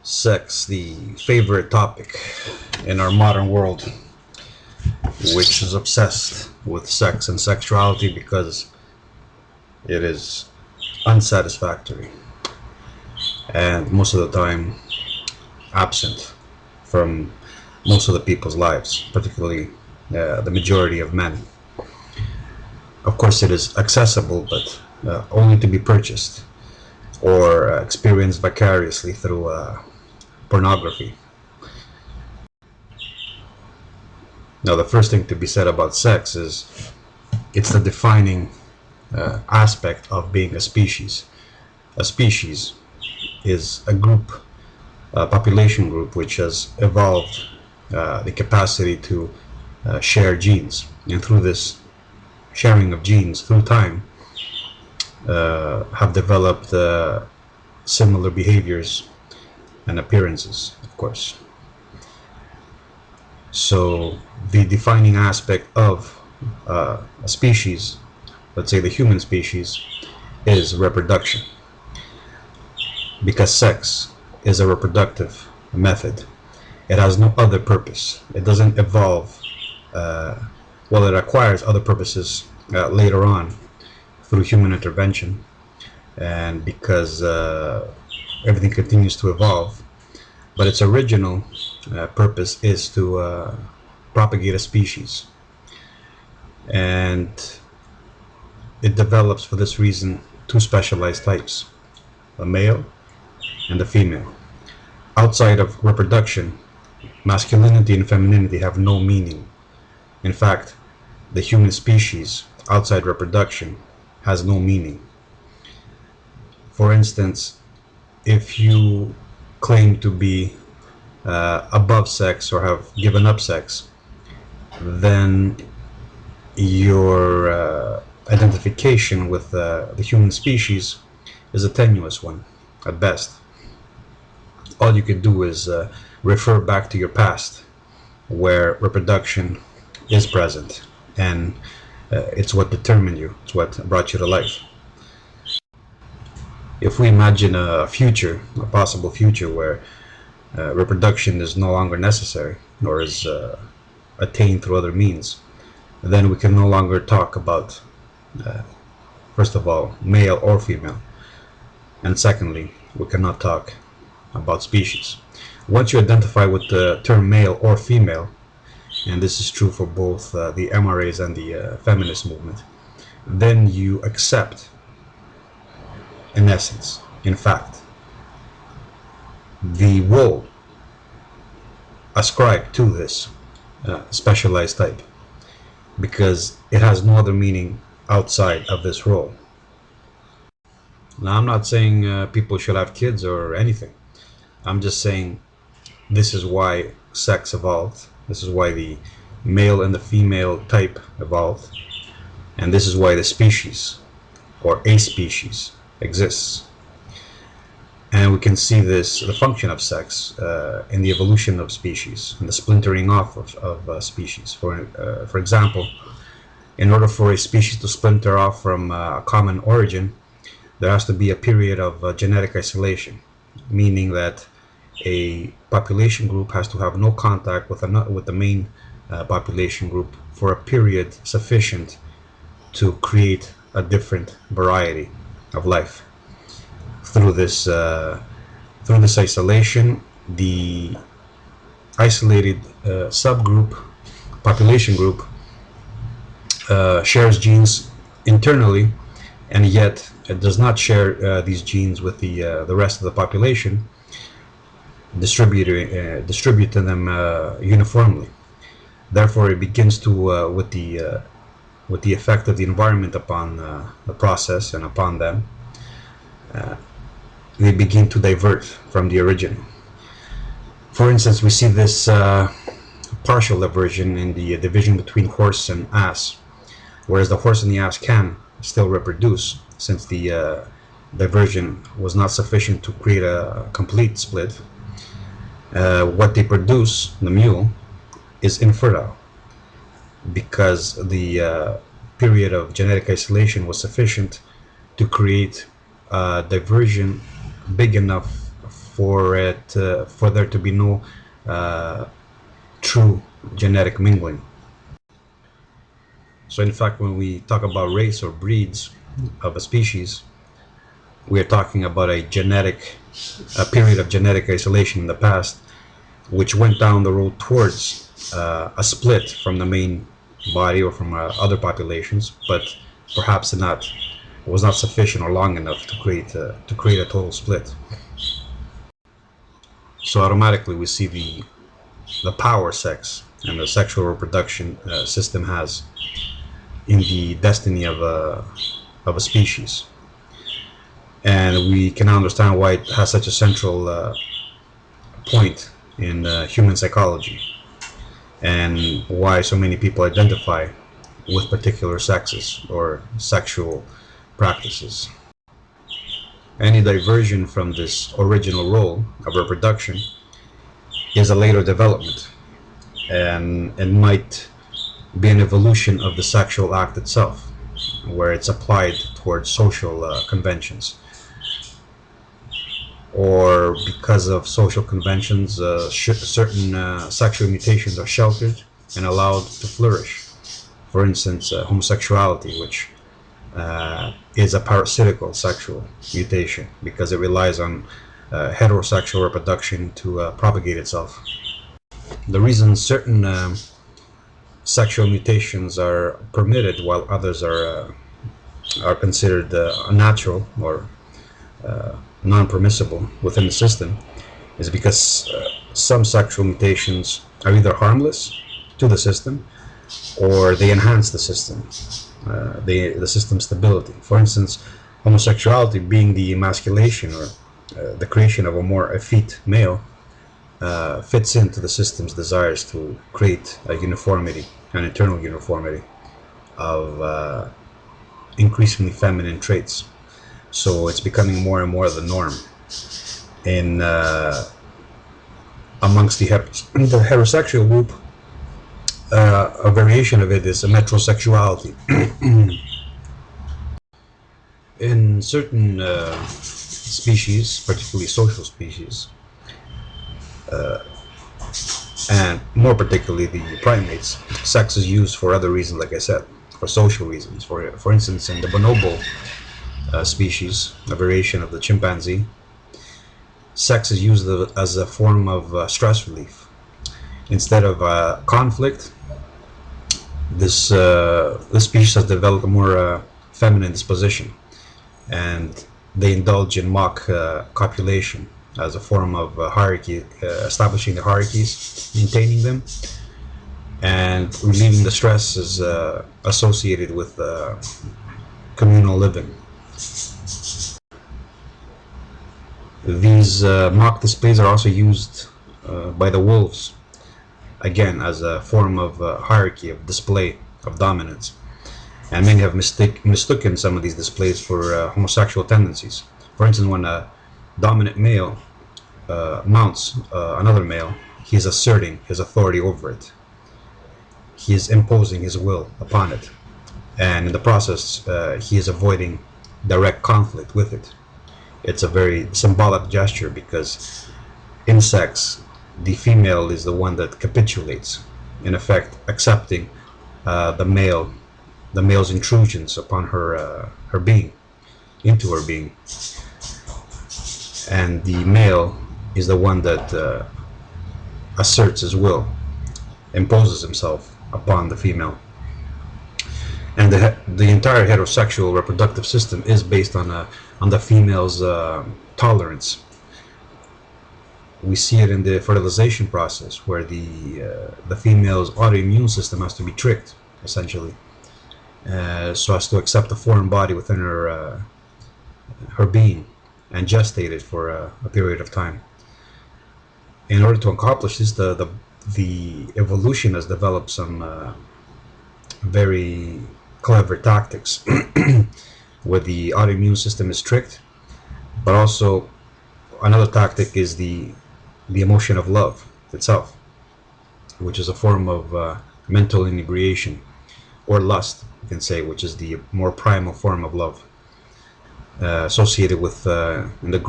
Sex, the favorite topic in our modern world, which is obsessed with sex and sexuality because it is unsatisfactory and most of the time absent from most of the people's lives, particularly the majority of men. Of course, it is accessible, but only to be purchased or experienced vicariously through pornography. Now, the first thing to be said about sex is it's the defining aspect of being a species. A species is a group, a population group, which has evolved the capacity to share genes. And through this sharing of genes through time, have developed similar behaviors and appearances, of course. So the defining aspect of a species, let's say the human species, is reproduction. Because sex is a reproductive method. It has no other purpose. It doesn't evolve. Well, it acquires other purposes later on through human intervention, and because everything continues to evolve, but its original purpose is to propagate a species, and it develops for this reason two specialized types, a male and a female. Outside of reproduction, masculinity and femininity have no meaning. In fact, the human species outside reproduction has no meaning. For instance, if you claim to be above sex or have given up sex, then your identification with the human species is a tenuous one at best. All you can do is refer back to your past, where reproduction is present, and it's what determined you, it's what brought you to life. If we imagine a future, a possible future where reproduction is no longer necessary or is attained through other means, then we can no longer talk about, first of all, male or female, and secondly, we cannot talk about species. Once you identify with the term male or female, and this is true for both the MRAs and the feminist movement, then you accept, in essence, in fact, the role ascribed to this specialized type, because it has no other meaning outside of this role. Now, I'm not saying people should have kids or anything. I'm just saying this is why sex evolved. This is why the male and the female type evolved. And this is why the species, or a species, exists. And we can see this, the function of sex, in the evolution of species and the splintering off of species. For example, in order for a species to splinter off from a common origin, there has to be a period of genetic isolation, meaning that a population group has to have no contact with the main population group for a period sufficient to create a different variety of life. Through this isolation, the isolated subgroup, population group, shares genes internally, and yet it does not share these genes with the rest of the population, distributing them uniformly. Therefore, it begins to with the effect of the environment upon the process and upon them, they begin to divert from the original. For instance, we see this partial diversion in the division between horse and ass, whereas the horse and the ass can still reproduce, since the diversion was not sufficient to create a complete split. What they produce, the mule, is infertile, because the period of genetic isolation was sufficient to create a diversion big enough for there to be no true genetic mingling. So in fact, when we talk about race or breeds of a species, we are talking about a period of genetic isolation in the past, which went down the road towards a split from the main body or from other populations, but perhaps was not sufficient or long enough to create a total split. So automatically we see the power sex and the sexual reproduction system has in the destiny of a species, and we can understand why it has such a central point in human psychology, and why so many people identify with particular sexes or sexual practices. Any diversion from this original role of reproduction is a later development, and might be an evolution of the sexual act itself, where it's applied towards social conventions, or because of social conventions, certain sexual mutations are sheltered and allowed to flourish. For instance, homosexuality, which is a parasitical sexual mutation because it relies on heterosexual reproduction to propagate itself. The reason certain sexual mutations are permitted while others are considered unnatural or non-permissible within the system is because some sexual mutations are either harmless to the system or they enhance the system, the system's stability. For instance, homosexuality being the emasculation or the creation of a more effete male fits into the system's desires to create a uniformity, an internal uniformity of increasingly feminine traits. So it's becoming more and more the norm in amongst the heterosexual group. A variation of it is a metrosexuality. In certain species, particularly social species, and more particularly the primates, sex is used for other reasons, like I said, for social reasons. For instance, in the bonobo species, a variation of the chimpanzee, sex is used as a form of stress relief. Instead of conflict, this species has developed a more feminine disposition, and they indulge in mock copulation as a form of hierarchy, establishing the hierarchies, maintaining them, and relieving the stresses associated with communal living. These mock displays are also used by the wolves, again as a form of hierarchy, of display, of dominance. And many have mistaken some of these displays for homosexual tendencies. For instance, when a dominant male mounts another male, he is asserting his authority over it. He is imposing his will upon it. And in the process, he is avoiding direct conflict with it. It's a very symbolic gesture because in sex, the female is the one that capitulates, in effect accepting the male's intrusions upon her being, into her being, and the male is the one that asserts his will, imposes himself upon the female. And the entire heterosexual reproductive system is based on the female's tolerance. We see it in the fertilization process, where the female's autoimmune system has to be tricked, essentially, so as to accept a foreign body within her being and gestate it for a period of time. In order to accomplish this, the evolution has developed some very clever tactics where the autoimmune system is tricked, but also another tactic is the emotion of love itself, which is a form of mental inebriation, or lust, you can say, which is the more primal form of love, associated with in the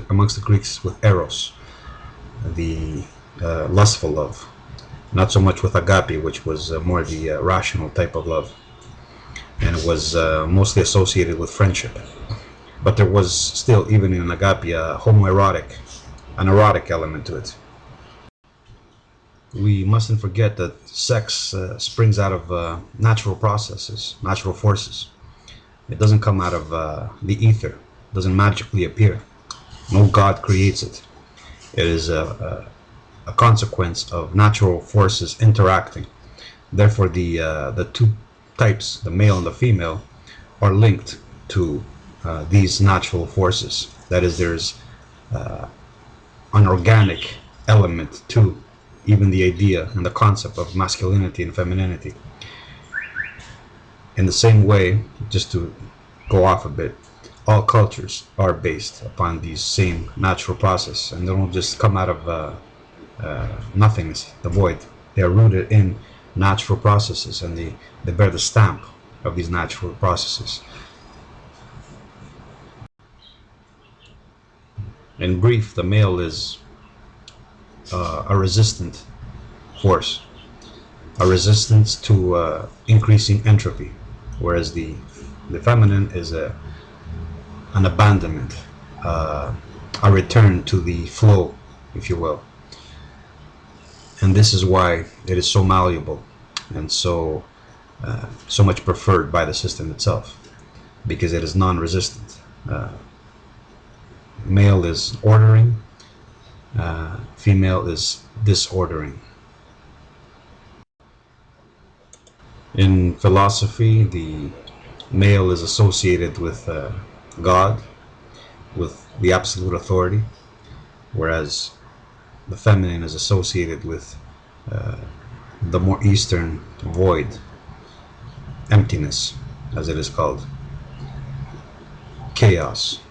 amongst the Greeks with eros, the lustful love. Not so much with agape, which was more the rational type of love, and it was mostly associated with friendship. But there was still, even in agape, a homoerotic, an erotic element to it. We mustn't forget that sex springs out of natural processes, natural forces. It doesn't come out of the ether, it doesn't magically appear. No God creates it. It is a consequence of natural forces interacting. Therefore, the two types, the male and the female, are linked to these natural forces. That is, there's an organic element to even the idea and the concept of masculinity and femininity. In the same way, just to go off a bit, all cultures are based upon these same natural processes, and they don't just come out of nothingness, the void. They are rooted in natural processes, and they bear the stamp of these natural processes. In brief, the male is a resistant force, a resistance to increasing entropy, whereas the feminine is an abandonment, a return to the flow, if you will. And this is why it is so malleable and so much preferred by the system itself, because it is non-resistant. Male is ordering, female is disordering. In philosophy, the male is associated with God, with the absolute authority, whereas the feminine is associated with the more Eastern void, emptiness, as it is called, chaos.